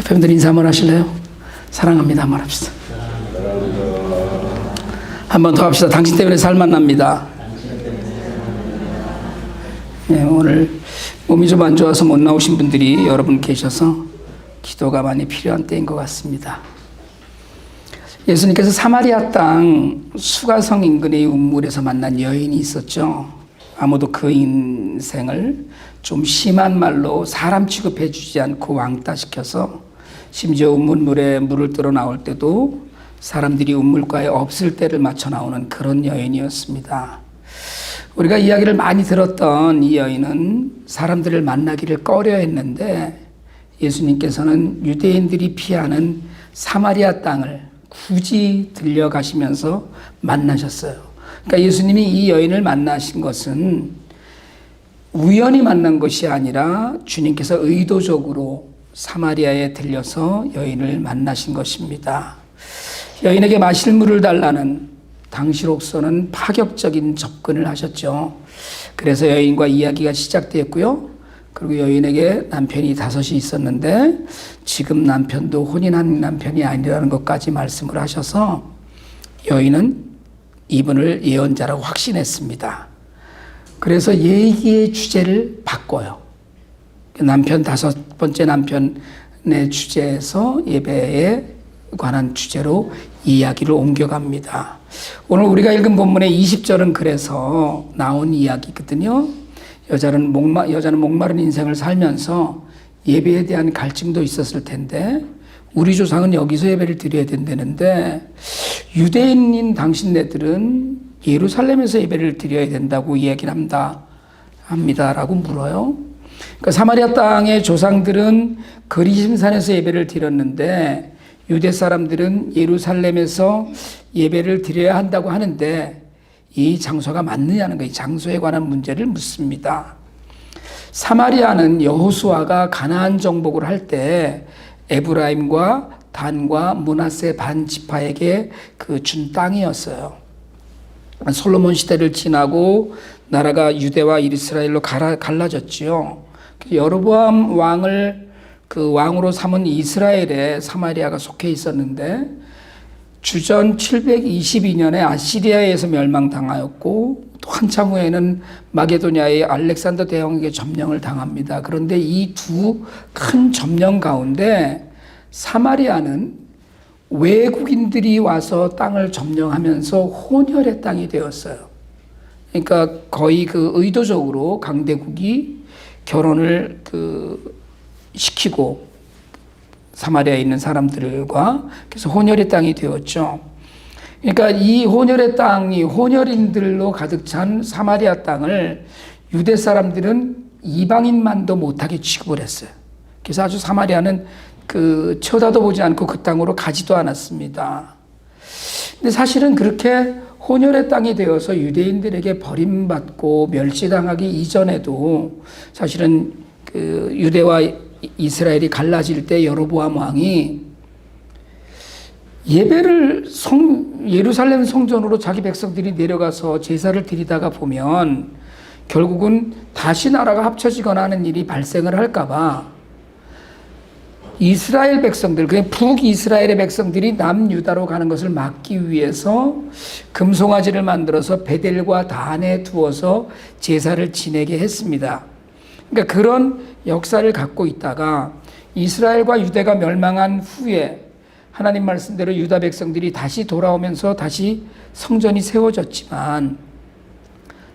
팬들 인사 한번 하실래요? 사랑합니다 한번 합시다. 한번 더 합시다. 당신 때문에 살만 납니다. 네, 오늘 몸이 좀 안 좋아서 못 나오신 분들이 여러분 계셔서 기도가 많이 필요한 때인 것 같습니다. 예수님께서 사마리아 땅 수가성 인근의 우물에서 만난 여인이 있었죠. 아무도 그 인생을 좀 심한 말로 사람 취급해 주지 않고 왕따시켜서 심지어 우물물에 물을 들어 나올 때도 사람들이 우물가에 없을 때를 맞춰 나오는 그런 여인이었습니다. 우리가 이야기를 많이 들었던 이 여인은 사람들을 만나기를 꺼려했는데 예수님께서는 유대인들이 피하는 사마리아 땅을 굳이 들려가시면서 만나셨어요. 그러니까 예수님이 이 여인을 만나신 것은 우연히 만난 것이 아니라 주님께서 의도적으로 사마리아에 들려서 여인을 만나신 것입니다. 여인에게 마실 물을 달라는 당시로서는 파격적인 접근을 하셨죠. 그래서 여인과 이야기가 시작되었고요. 그리고 여인에게 남편이 5이 있었는데 지금 남편도 혼인한 남편이 아니라는 것까지 말씀을 하셔서 여인은 이분을 예언자라고 확신했습니다. 그래서 얘기의 주제를 바꿔요. 남편 5번째 남편의 주제에서 예배에 관한 주제로 이야기를 옮겨갑니다. 오늘 우리가 읽은 본문의 20절은 그래서 나온 이야기거든요. 여자는 목마른 인생을 살면서 예배에 대한 갈증도 있었을 텐데 우리 조상은 여기서 예배를 드려야 된다는데 유대인인 당신네들은 예루살렘에서 예배를 드려야 된다고 이야기를 합니다라고 물어요. 그러니까 사마리아 땅의 조상들은 그리심산에서 예배를 드렸는데 유대 사람들은 예루살렘에서 예배를 드려야 한다고 하는데 이 장소가 맞느냐는 거예요. 장소에 관한 문제를 묻습니다. 사마리아는 여호수아가 가나안 정복을 할 때 에브라임과 단과 므낫세 반 지파에게 준 땅이었어요. 솔로몬 시대를 지나고 나라가 유대와 이스라엘로 갈라졌지요. 여로보암 왕을 왕으로 삼은 이스라엘에 사마리아가 속해 있었는데 주전 722년에 아시리아에서 멸망당하였고 또 한참 후에는 마게도냐의 알렉산더 대왕에게 점령을 당합니다. 그런데 이 두 큰 점령 가운데 사마리아는 외국인들이 와서 땅을 점령하면서 혼혈의 땅이 되었어요. 그러니까 거의 의도적으로 강대국이 결혼을 시키고 사마리아에 있는 사람들과 그래서 혼혈의 땅이 되었죠. 그러니까 이 혼혈의 땅이 혼혈인들로 가득 찬 사마리아 땅을 유대 사람들은 이방인만도 못하게 취급을 했어요. 그래서 아주 사마리아는 쳐다도 보지 않고 그 땅으로 가지도 않았습니다. 근데 사실은 그렇게 혼혈의 땅이 되어서 유대인들에게 버림받고 멸시당하기 이전에도 사실은 유대와 이스라엘이 갈라질 때 여로보암 왕이 예배를 예루살렘 성전으로 자기 백성들이 내려가서 제사를 드리다가 보면 결국은 다시 나라가 합쳐지거나 하는 일이 발생을 할까봐 이스라엘 백성들, 그냥 북이스라엘의 백성들이 남유다로 가는 것을 막기 위해서 금송아지를 만들어서 베델과 단에 두어서 제사를 지내게 했습니다. 그러니까 그런 역사를 갖고 있다가 이스라엘과 유대가 멸망한 후에 하나님 말씀대로 유다 백성들이 다시 돌아오면서 다시 성전이 세워졌지만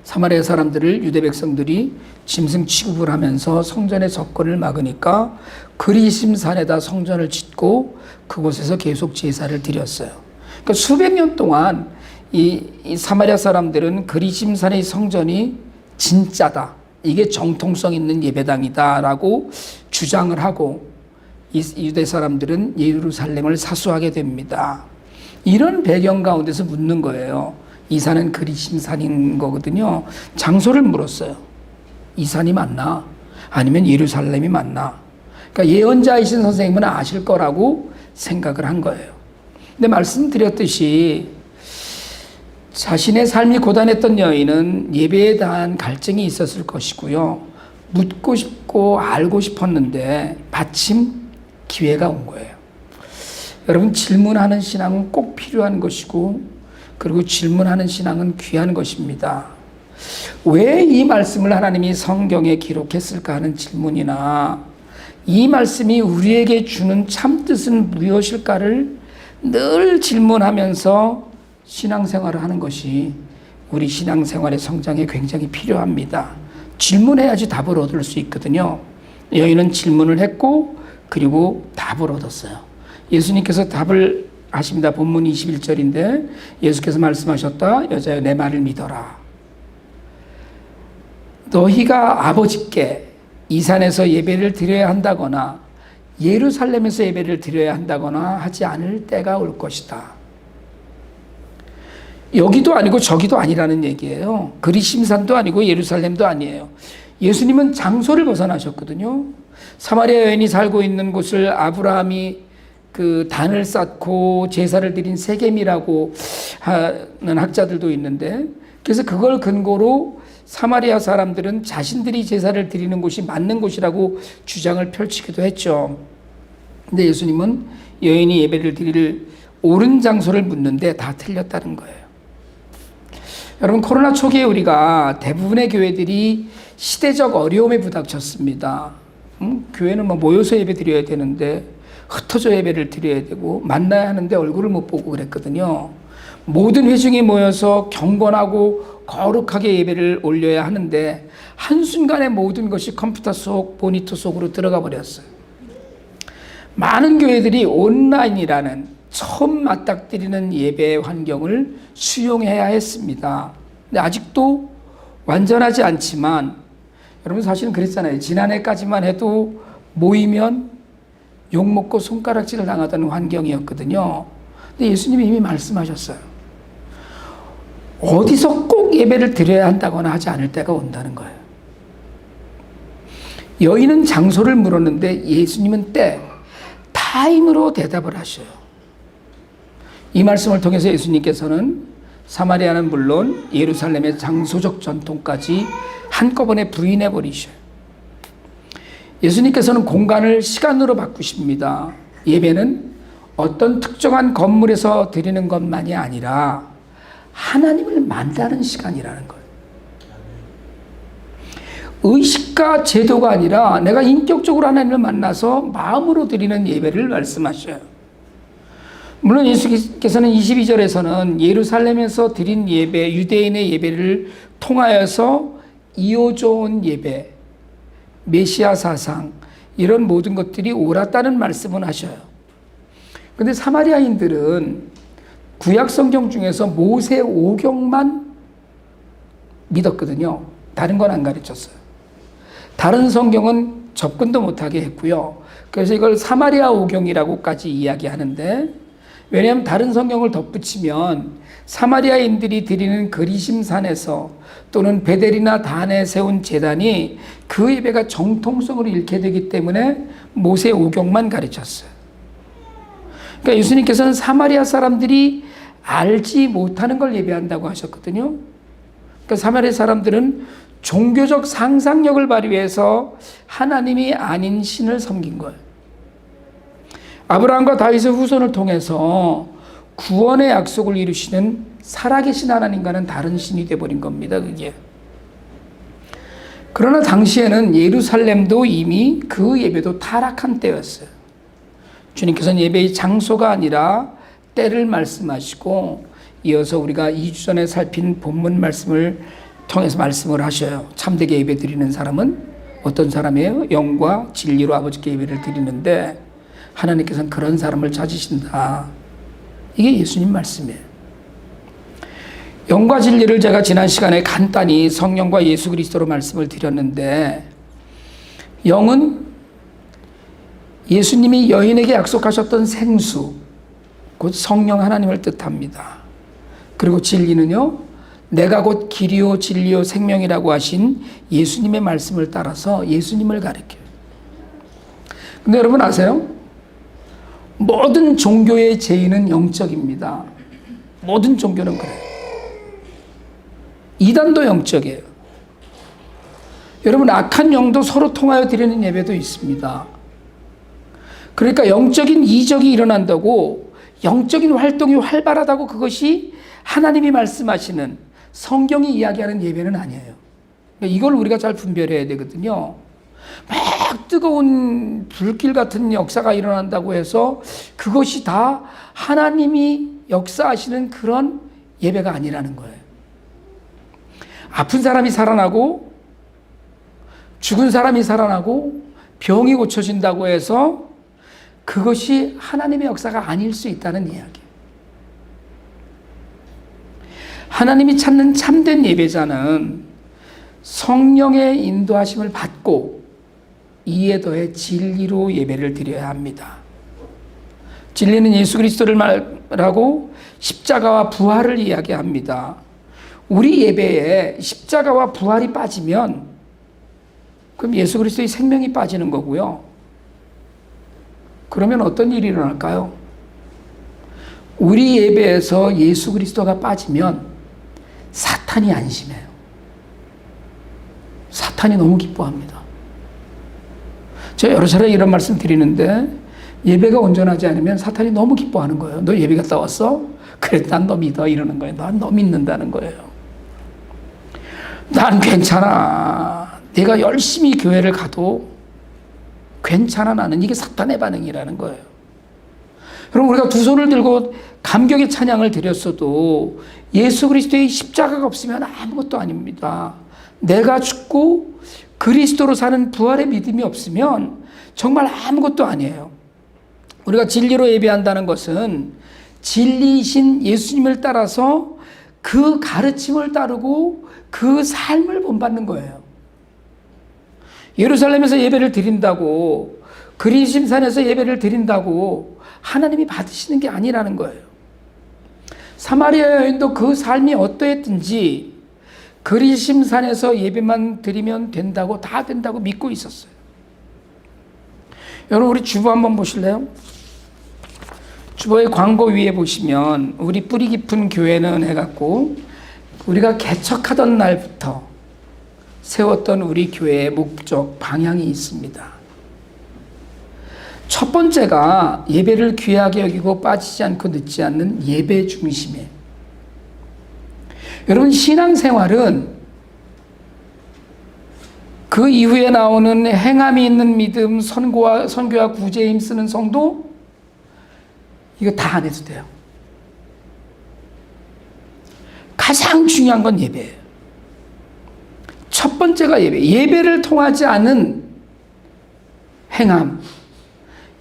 사마리아 사람들을 유대 백성들이 짐승 취급을 하면서 성전의 접근을 막으니까 그리심산에다 성전을 짓고 그곳에서 계속 제사를 드렸어요. 그러니까 수백 년 동안 이 사마리아 사람들은 그리심산의 성전이 진짜다. 이게 정통성 있는 예배당이다라고 주장을 하고 유대 사람들은 예루살렘을 사수하게 됩니다. 이런 배경 가운데서 묻는 거예요. 이 산은 그리심산인 거거든요. 장소를 물었어요. 이 산이 맞나? 아니면 예루살렘이 맞나? 그러니까 예언자이신 선생님은 아실 거라고 생각을 한 거예요. 근데 말씀드렸듯이 자신의 삶이 고단했던 여인은 예배에 대한 갈증이 있었을 것이고요. 묻고 싶고 알고 싶었는데 마침 기회가 온 거예요. 여러분, 질문하는 신앙은 꼭 필요한 것이고, 그리고 질문하는 신앙은 귀한 것입니다. 왜 이 말씀을 하나님이 성경에 기록했을까 하는 질문이나 이 말씀이 우리에게 주는 참뜻은 무엇일까를 늘 질문하면서 신앙생활을 하는 것이 우리 신앙생활의 성장에 굉장히 필요합니다. 질문해야지 답을 얻을 수 있거든요. 여인은 질문을 했고 그리고 답을 얻었어요. 예수님께서 답을 하십니다. 본문 21절인데 예수께서 말씀하셨다. 여자여, 내 말을 믿어라. 너희가 아버지께 이 산에서 예배를 드려야 한다거나 예루살렘에서 예배를 드려야 한다거나 하지 않을 때가 올 것이다. 여기도 아니고 저기도 아니라는 얘기예요. 그리심산도 아니고 예루살렘도 아니에요. 예수님은 장소를 벗어나셨거든요. 사마리아 여인이 살고 있는 곳을 아브라함이 그 단을 쌓고 제사를 드린 세겜이라고 하는 학자들도 있는데, 그래서 그걸 근거로 사마리아 사람들은 자신들이 제사를 드리는 곳이 맞는 곳이라고 주장을 펼치기도 했죠. 근데 예수님은 여인이 예배를 드릴 옳은 장소를 묻는데 다 틀렸다는 거예요. 여러분, 코로나 초기에 우리가 대부분의 교회들이 시대적 어려움에 부닥쳤습니다. 교회는 모여서 예배 드려야 되는데 흩어져 예배를 드려야 되고 만나야 하는데 얼굴을 못 보고 그랬거든요. 모든 회중이 모여서 경건하고 거룩하게 예배를 올려야 하는데 한순간에 모든 것이 컴퓨터 속, 모니터 속으로 들어가 버렸어요. 많은 교회들이 온라인이라는 처음 맞닥뜨리는 예배 환경을 수용해야 했습니다. 근데 아직도 완전하지 않지만, 여러분 사실은 그랬잖아요. 지난해까지만 해도 모이면 욕먹고 손가락질을 당하던 환경이었거든요. 근데 예수님이 이미 말씀하셨어요. 어디서 꼭 예배를 드려야 한다거나 하지 않을 때가 온다는 거예요. 여인은 장소를 물었는데 예수님은 때, 타임으로 대답을 하셔요. 이 말씀을 통해서 예수님께서는 사마리아는 물론 예루살렘의 장소적 전통까지 한꺼번에 부인해 버리셔요. 예수님께서는 공간을 시간으로 바꾸십니다. 예배는 어떤 특정한 건물에서 드리는 것만이 아니라 하나님을 만나는 시간이라는 거예요. 의식과 제도가 아니라 내가 인격적으로 하나님을 만나서 마음으로 드리는 예배를 말씀하셔요. 물론 예수께서는 22절에서는 예루살렘에서 드린 예배, 유대인의 예배를 통하여서 이어져온 예배, 메시아 사상, 이런 모든 것들이 옳았다는 말씀은 하셔요. 그런데 사마리아인들은 구약 성경 중에서 모세 오경만 믿었거든요. 다른 건 안 가르쳤어요. 다른 성경은 접근도 못하게 했고요. 그래서 이걸 사마리아 오경이라고까지 이야기하는데, 왜냐하면 다른 성경을 덧붙이면 사마리아인들이 드리는 그리심산에서 또는 베델이나 단에 세운 제단이 그 예배가 정통성을 잃게 되기 때문에 모세 오경만 가르쳤어요. 그러니까 예수님께서는 사마리아 사람들이 알지 못하는 걸 예배한다고 하셨거든요. 그러니까 사마리아 사람들은 종교적 상상력을 발휘해서 하나님이 아닌 신을 섬긴 거예요. 아브라함과 다윗의 후손을 통해서 구원의 약속을 이루시는 살아계신 하나님과는 다른 신이 되어버린 겁니다, 그게. 그러나 당시에는 예루살렘도 이미 그 예배도 타락한 때였어요. 주님께서는 예배의 장소가 아니라 때를 말씀하시고, 이어서 우리가 2주 전에 살핀 본문 말씀을 통해서 말씀을 하셔요. 참되게 예배 드리는 사람은 어떤 사람이에요? 영과 진리로 아버지께 예배를 드리는데 하나님께서는 그런 사람을 찾으신다. 이게 예수님 말씀이에요. 영과 진리를 제가 지난 시간에 간단히 성령과 예수 그리스도로 말씀을 드렸는데, 영은 예수님이 여인에게 약속하셨던 생수, 곧 성령 하나님을 뜻합니다. 그리고 진리는요, 내가 곧 길이요 진리요 생명이라고 하신 예수님의 말씀을 따라서 예수님을 가리켜요. 근데 여러분 아세요? 모든 종교의 제의는 영적입니다. 모든 종교는 그래요. 이단도 영적이에요. 여러분, 악한 영도 서로 통하여 드리는 예배도 있습니다. 그러니까 영적인 이적이 일어난다고, 영적인 활동이 활발하다고 그것이 하나님이 말씀하시는, 성경이 이야기하는 예배는 아니에요. 이걸 우리가 잘 분별해야 되거든요. 막 뜨거운 불길 같은 역사가 일어난다고 해서 그것이 다 하나님이 역사하시는 그런 예배가 아니라는 거예요. 아픈 사람이 살아나고 죽은 사람이 살아나고 병이 고쳐진다고 해서 그것이 하나님의 역사가 아닐 수 있다는 이야기. 하나님이 찾는 참된 예배자는 성령의 인도하심을 받고 이에 더해 진리로 예배를 드려야 합니다. 진리는 예수 그리스도를 말하고 십자가와 부활을 이야기합니다. 우리 예배에 십자가와 부활이 빠지면 그럼 예수 그리스도의 생명이 빠지는 거고요. 그러면 어떤 일이 일어날까요? 우리 예배에서 예수 그리스도가 빠지면 사탄이 안심해요. 사탄이 너무 기뻐합니다. 제가 여러 차례 이런 말씀 드리는데 예배가 온전하지 않으면 사탄이 너무 기뻐하는 거예요. 너 예배 갔다 왔어? 그래, 난 너 믿어. 이러는 거예요. 난 너 믿는다는 거예요. 난 괜찮아. 내가 열심히 교회를 가도 괜찮아, 나는. 이게 사탄의 반응이라는 거예요. 그럼 우리가 두 손을 들고 감격의 찬양을 드렸어도 예수 그리스도의 십자가가 없으면 아무것도 아닙니다. 내가 죽고 그리스도로 사는 부활의 믿음이 없으면 정말 아무것도 아니에요. 우리가 진리로 예배한다는 것은 진리이신 예수님을 따라서 그 가르침을 따르고 그 삶을 본받는 거예요. 예루살렘에서 예배를 드린다고, 그리심산에서 예배를 드린다고 하나님이 받으시는 게 아니라는 거예요. 사마리아 여인도 그 삶이 어떠했든지 그리심산에서 예배만 드리면 된다고, 다 된다고 믿고 있었어요. 여러분, 우리 주보 한번 보실래요? 주보의 광고 위에 보시면 우리 뿌리 깊은 교회는 해갖고 우리가 개척하던 날부터 세웠던 우리 교회의 목적, 방향이 있습니다. 첫 번째가 예배를 귀하게 여기고 빠지지 않고 늦지 않는 예배 중심이에요. 여러분, 신앙생활은 그 이후에 나오는 행함이 있는 믿음, 선교와 구제에 힘쓰는 성도, 이거 다 안 해도 돼요. 가장 중요한 건 예배예요. 첫 번째가 예배. 예배를 통하지 않은 행함,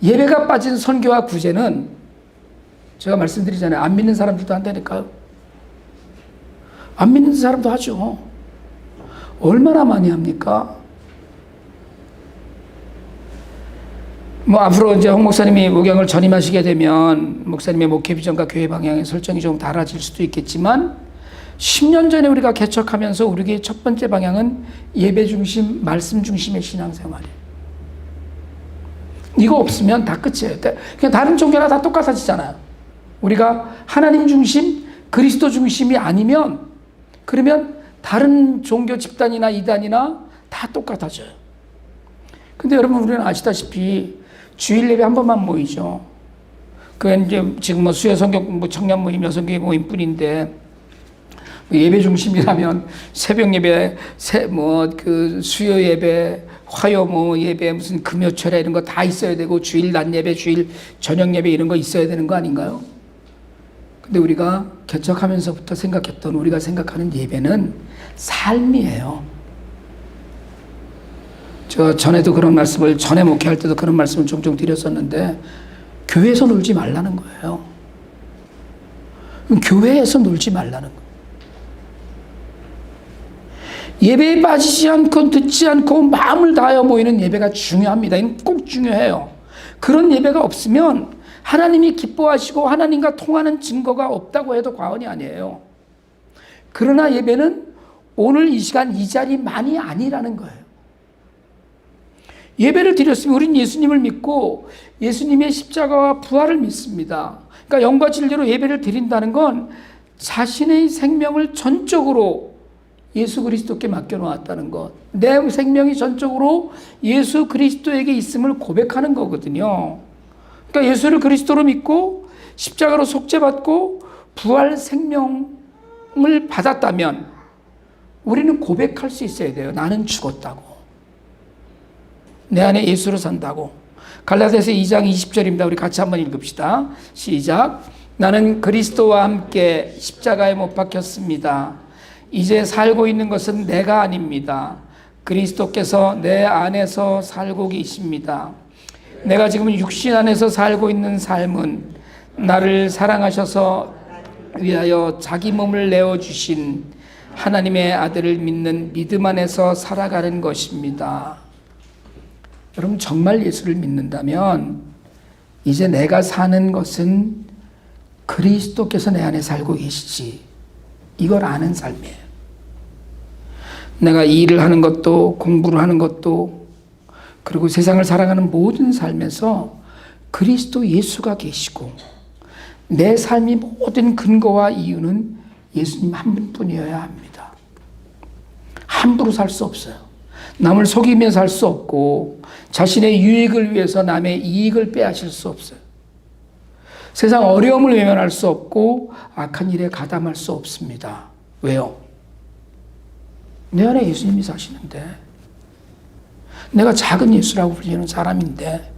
예배가 빠진 선교와 구제는 제가 말씀드리잖아요. 안 믿는 사람들도 한다니까요. 안 믿는 사람도 하죠. 얼마나 많이 합니까? 뭐 앞으로 이제 홍 목사님이 목양을 전임하시게 되면 목사님의 목회 비전과 교회 방향의 설정이 좀 달라질 수도 있겠지만 10년 전에 우리가 개척하면서 우리의 첫 번째 방향은 예배 중심, 말씀 중심의 신앙생활이에요. 이거 없으면 다 끝이에요. 그냥 다른 종교나 다 똑같아지잖아요. 우리가 하나님 중심, 그리스도 중심이 아니면, 그러면 다른 종교 집단이나 이단이나 다 똑같아져요. 근데 여러분, 우리는 아시다시피 주일 예배 한 번만 모이죠. 그게 이제 지금 뭐 수요 성경 청년 모임, 여성교회 모임 뿐인데, 예배 중심이라면 새벽 예배, 수요 예배, 화요 예배, 무슨 금요철에 이런 거 다 있어야 되고, 주일 낮 예배, 주일 저녁 예배 이런 거 있어야 되는 거 아닌가요? 근데 우리가 개척하면서부터 생각했던, 우리가 생각하는 예배는 삶이에요. 저 전에도 그런 말씀을, 전에 목회할 때도 그런 말씀을 종종 드렸었는데, 교회에서 놀지 말라는 거예요. 교회에서 놀지 말라는 거예요. 예배에 빠지지 않고 듣지 않고 마음을 다하여 모이는 예배가 중요합니다. 이건 꼭 중요해요. 그런 예배가 없으면 하나님이 기뻐하시고 하나님과 통하는 증거가 없다고 해도 과언이 아니에요. 그러나 예배는 오늘 이 시간 이 자리만이 아니라는 거예요. 예배를 드렸으면 우린 예수님을 믿고 예수님의 십자가와 부활을 믿습니다. 그러니까 영과 진리로 예배를 드린다는 건 자신의 생명을 전적으로 예수 그리스도께 맡겨놓았다는 것, 내 생명이 전적으로 예수 그리스도에게 있음을 고백하는 거거든요. 그러니까 예수를 그리스도로 믿고 십자가로 속죄받고 부활 생명을 받았다면 우리는 고백할 수 있어야 돼요. 나는 죽었다고. 내 안에 예수로 산다고. 갈라디아서 2장 20절입니다. 우리 같이 한번 읽읍시다. 시작. 나는 그리스도와 함께 십자가에 못 박혔습니다. 이제 살고 있는 것은 내가 아닙니다. 그리스도께서 내 안에서 살고 계십니다. 내가 지금 육신 안에서 살고 있는 삶은 나를 사랑하셔서 위하여 자기 몸을 내어주신 하나님의 아들을 믿는 믿음 안에서 살아가는 것입니다. 여러분, 정말 예수를 믿는다면 이제 내가 사는 것은 그리스도께서 내 안에 살고 계시지, 이걸 아는 삶이에요. 내가 일을 하는 것도, 공부를 하는 것도, 그리고 세상을 살아가는 모든 삶에서 그리스도 예수가 계시고 내 삶이 모든 근거와 이유는 예수님 한 분뿐이어야 합니다. 함부로 살 수 없어요. 남을 속이며 살 수 없고 자신의 유익을 위해서 남의 이익을 빼앗을 수 없어요. 세상 어려움을 외면할 수 없고 악한 일에 가담할 수 없습니다. 왜요? 내 안에 예수님이 사시는데, 내가 작은 예수라고 불리는 사람인데,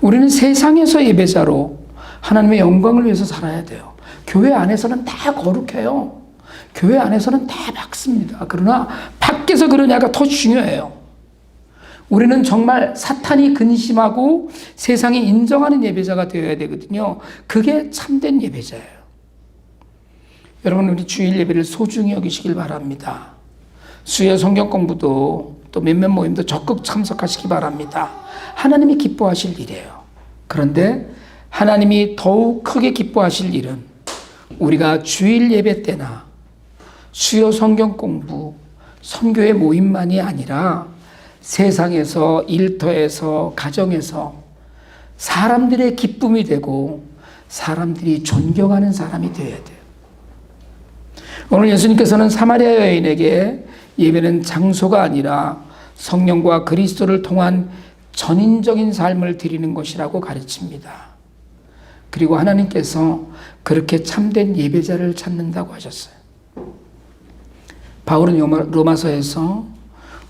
우리는 세상에서 예배자로 하나님의 영광을 위해서 살아야 돼요. 교회 안에서는 다 거룩해요. 교회 안에서는 다 박습니다. 그러나 밖에서 그러냐가 더 중요해요. 우리는 정말 사탄이 근심하고 세상이 인정하는 예배자가 되어야 되거든요. 그게 참된 예배자예요. 여러분, 우리 주일 예배를 소중히 여기시길 바랍니다. 수요 성경 공부도 또 몇몇 모임도 적극 참석하시기 바랍니다. 하나님이 기뻐하실 일이에요. 그런데 하나님이 더욱 크게 기뻐하실 일은 우리가 주일 예배 때나 수요 성경 공부, 선교의 모임만이 아니라 세상에서, 일터에서, 가정에서 사람들의 기쁨이 되고 사람들이 존경하는 사람이 되어야 돼요. 오늘 예수님께서는 사마리아 여인에게 예배는 장소가 아니라 성령과 그리스도를 통한 전인적인 삶을 드리는 것이라고 가르칩니다. 그리고 하나님께서 그렇게 참된 예배자를 찾는다고 하셨어요. 바울은 로마서에서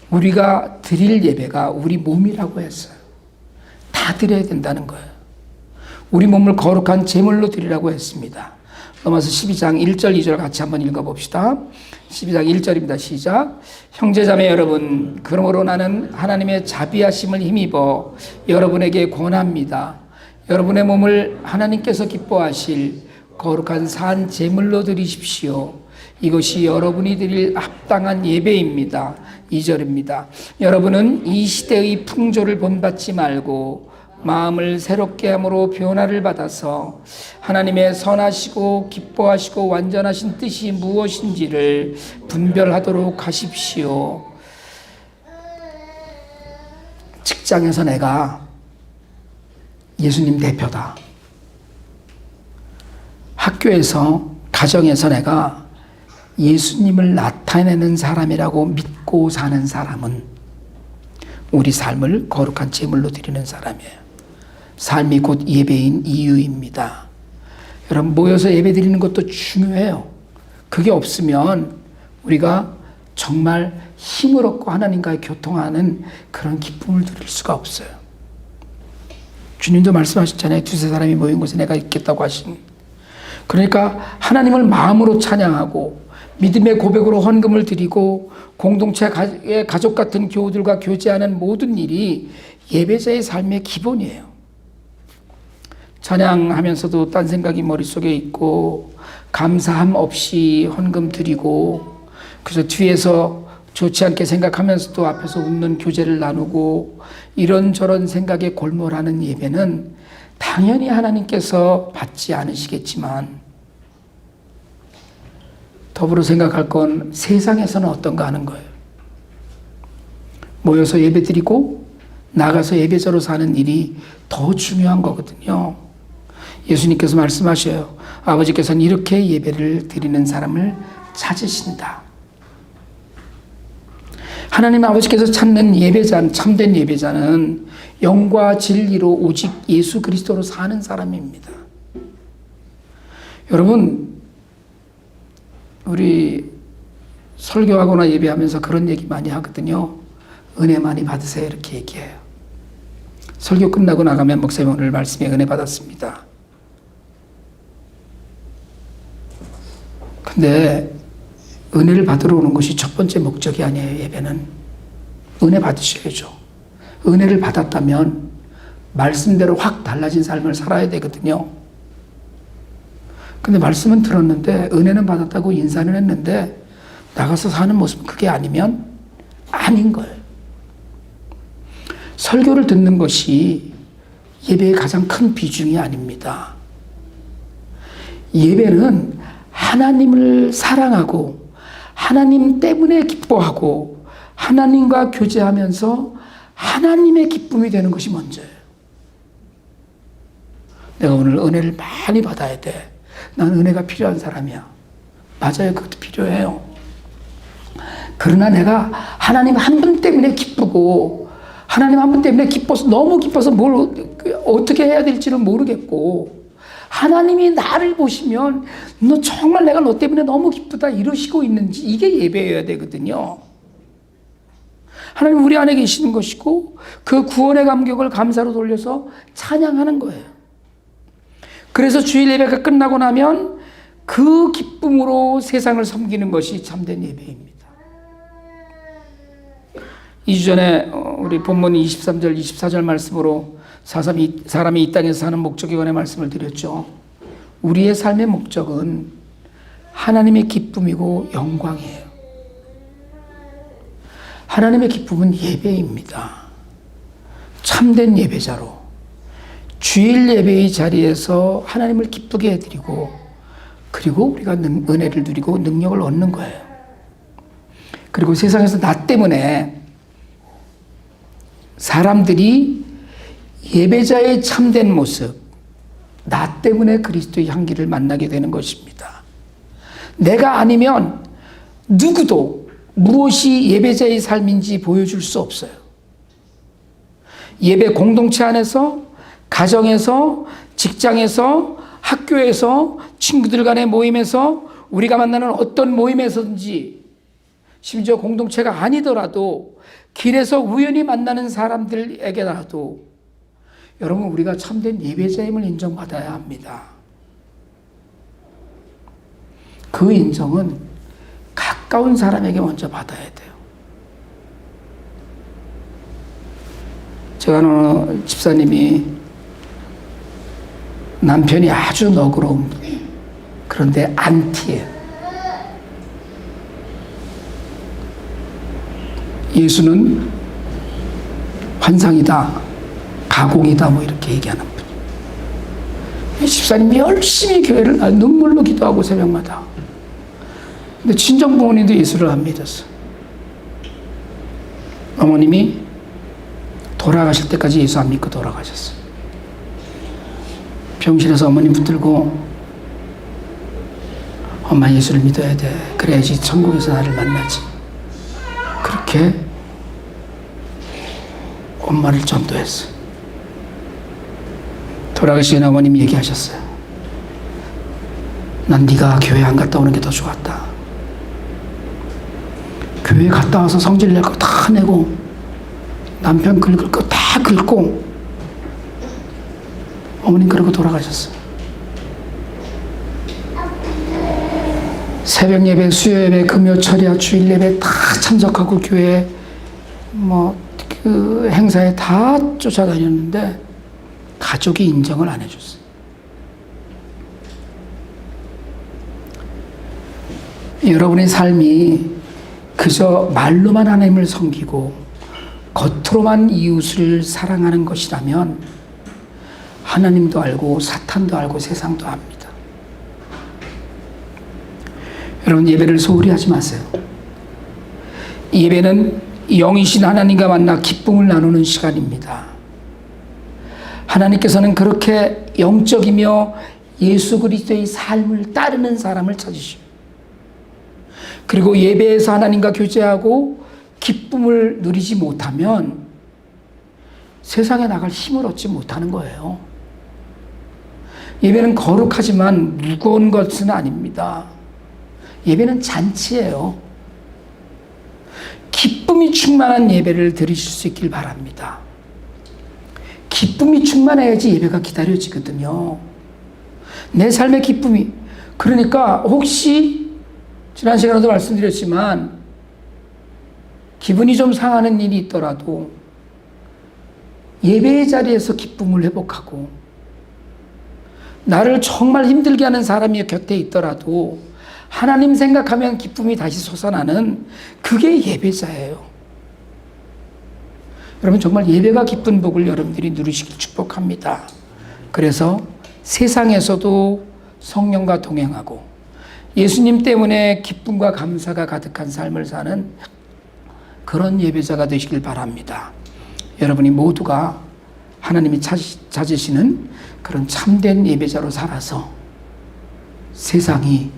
우리가 드릴 예배가 우리 몸이라고 했어요. 다 드려야 된다는 거예요. 우리 몸을 거룩한 제물로 드리라고 했습니다. 로마서 12장 1절 2절 같이 한번 읽어봅시다. 12장 1절입니다. 시작. 형제자매 여러분, 그러므로 나는 하나님의 자비하심을 힘입어 여러분에게 권합니다. 여러분의 몸을 하나님께서 기뻐하실 거룩한 산 제물로 드리십시오. 이것이 여러분이 드릴 합당한 예배입니다. 2절입니다. 여러분은 이 시대의 풍조를 본받지 말고 마음을 새롭게 함으로 변화를 받아서 하나님의 선하시고 기뻐하시고 완전하신 뜻이 무엇인지를 분별하도록 하십시오. 직장에서 내가 예수님 대표다. 학교에서, 가정에서 내가 예수님을 나타내는 사람이라고 믿고 사는 사람은 우리 삶을 거룩한 제물로 드리는 사람이에요. 삶이 곧 예배인 이유입니다. 여러분, 모여서 예배 드리는 것도 중요해요. 그게 없으면 우리가 정말 힘을 얻고 하나님과의 교통하는 그런 기쁨을 누릴 수가 없어요. 주님도 말씀하셨잖아요. 두세 사람이 모인 곳에 내가 있겠다고 하신. 그러니까 하나님을 마음으로 찬양하고 믿음의 고백으로 헌금을 드리고 공동체의 가족 같은 교우들과 교제하는 모든 일이 예배자의 삶의 기본이에요. 찬양하면서도 딴 생각이 머릿속에 있고 감사함 없이 헌금 드리고 그래서 뒤에서 좋지 않게 생각하면서도 앞에서 웃는 교제를 나누고 이런저런 생각에 골몰하는 예배는 당연히 하나님께서 받지 않으시겠지만 더불어 생각할 건 세상에서는 어떤가 하는 거예요. 모여서 예배드리고 나가서 예배자로 사는 일이 더 중요한 거거든요. 예수님께서 말씀하셔요. 아버지께서는 이렇게 예배를 드리는 사람을 찾으신다. 하나님 아버지께서 찾는 예배자는, 참된 예배자는 영과 진리로 오직 예수 그리스도로 사는 사람입니다. 여러분, 우리 설교하거나 예배하면서 그런 얘기 많이 하거든요. 은혜 많이 받으세요, 이렇게 얘기해요. 설교 끝나고 나가면 목사님 오늘 말씀에 은혜 받았습니다. 근데 은혜를 받으러 오는 것이 첫 번째 목적이 아니에요. 예배는 은혜 받으셔야죠. 은혜를 받았다면 말씀대로 확 달라진 삶을 살아야 되거든요. 근데 말씀은 들었는데 은혜는 받았다고 인사는 했는데 나가서 사는 모습은 그게 아니면 아닌 거예요. 설교를 듣는 것이 예배의 가장 큰 비중이 아닙니다. 예배는 하나님을 사랑하고 하나님 때문에 기뻐하고 하나님과 교제하면서 하나님의 기쁨이 되는 것이 먼저예요. 내가 오늘 은혜를 많이 받아야 돼. 난 은혜가 필요한 사람이야. 맞아요. 그것도 필요해요. 그러나 내가 하나님 한 분 때문에 기쁘고 하나님 한 분 때문에 기뻐서 너무 기뻐서 뭘 어떻게 해야 될지를 모르겠고 하나님이 나를 보시면 너 정말 내가 너 때문에 너무 기쁘다 이러시고 있는지 이게 예배여야 되거든요. 하나님 우리 안에 계시는 것이고 그 구원의 감격을 감사로 돌려서 찬양하는 거예요. 그래서 주일 예배가 끝나고 나면 그 기쁨으로 세상을 섬기는 것이 참된 예배입니다. 2주 전에 우리 본문 23절 24절 말씀으로 사람이 이 땅에서 사는 목적에 관해 말씀을 드렸죠. 우리의 삶의 목적은 하나님의 기쁨이고 영광이에요. 하나님의 기쁨은 예배입니다. 참된 예배자로 주일 예배의 자리에서 하나님을 기쁘게 해드리고 그리고 우리가 은혜를 누리고 능력을 얻는 거예요. 그리고 세상에서 나 때문에 사람들이 예배자의 참된 모습, 나 때문에 그리스도의 향기를 만나게 되는 것입니다. 내가 아니면 누구도 무엇이 예배자의 삶인지 보여줄 수 없어요. 예배 공동체 안에서, 가정에서, 직장에서, 학교에서, 친구들 간의 모임에서, 우리가 만나는 어떤 모임에서든지, 심지어 공동체가 아니더라도 길에서 우연히 만나는 사람들에게라도 여러분 우리가 참된 예배자임을 인정받아야 합니다. 그 인정은 가까운 사람에게 먼저 받아야 돼요. 제가 아는 집사님이 남편이 아주 너그러운 분이에요. 그런데 안티예요. 예수는 환상이다, 가공이다 뭐 이렇게 얘기하는 분이에요. 집사님이 열심히 교회를 눈물로 기도하고 새벽마다. 근데 친정 부모님도 예수를 안 믿었어요. 어머님이 돌아가실 때까지 예수 안 믿고 돌아가셨어요. 병실에서 어머님 붙들고 엄마 예수를 믿어야 돼. 그래야지 천국에서 나를 만나지. 그렇게 엄마를 전도했어요. 돌아가신 어머님이 얘기하셨어요. 난 네가 교회 안 갔다 오는 게 더 좋았다. 교회 갔다 와서 성질 낼 거 다 내고 남편 긁을 거 다 긁고 어머님 그러고 돌아가셨어요. 새벽 예배, 수요 예배, 금요 철야, 주일 예배 다 참석하고 교회 그 행사에 다 쫓아다녔는데 가족이 인정을 안 해줬어요. 여러분의 삶이 그저 말로만 하나님을 섬기고 겉으로만 이웃을 사랑하는 것이라면 하나님도 알고 사탄도 알고 세상도 압니다. 여러분 예배를 소홀히 하지 마세요. 예배는 영이신 하나님과 만나 기쁨을 나누는 시간입니다. 하나님께서는 그렇게 영적이며 예수 그리스도의 삶을 따르는 사람을 찾으시고 그리고 예배에서 하나님과 교제하고 기쁨을 누리지 못하면 세상에 나갈 힘을 얻지 못하는 거예요. 예배는 거룩하지만 무거운 것은 아닙니다. 예배는 잔치예요. 기쁨이 충만한 예배를 드리실 수 있길 바랍니다. 기쁨이 충만해야지 예배가 기다려지거든요. 내 삶의 기쁨이. 그러니까 혹시 지난 시간에도 말씀드렸지만 기분이 좀 상하는 일이 있더라도 예배의 자리에서 기쁨을 회복하고, 나를 정말 힘들게 하는 사람이 곁에 있더라도 하나님 생각하면 기쁨이 다시 솟아나는, 그게 예배자예요. 여러분, 정말 예배가 기쁜 복을 여러분들이 누리시길 축복합니다. 그래서 세상에서도 성령과 동행하고 예수님 때문에 기쁨과 감사가 가득한 삶을 사는 그런 예배자가 되시길 바랍니다. 여러분이 모두가 하나님이 찾으시는 그런 참된 예배자로 살아서 세상이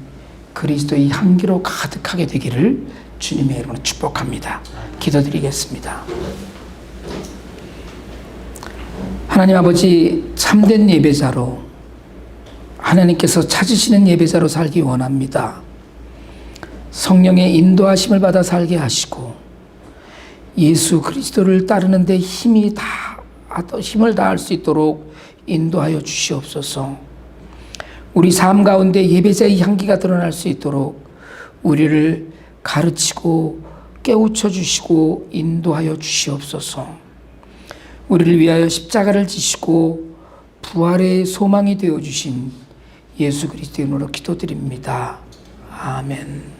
그리스도의 향기로 가득하게 되기를 주님의 이름으로 축복합니다. 기도드리겠습니다. 하나님 아버지, 참된 예배자로, 하나님께서 찾으시는 예배자로 살기 원합니다. 성령의 인도하심을 받아 살게 하시고 예수 그리스도를 따르는데 힘을 다할 수 있도록 인도하여 주시옵소서. 우리 삶 가운데 예배자의 향기가 드러날 수 있도록 우리를 가르치고 깨우쳐 주시고 인도하여 주시옵소서. 우리를 위하여 십자가를 지시고 부활의 소망이 되어주신 예수 그리스도의 이름으로 기도드립니다. 아멘.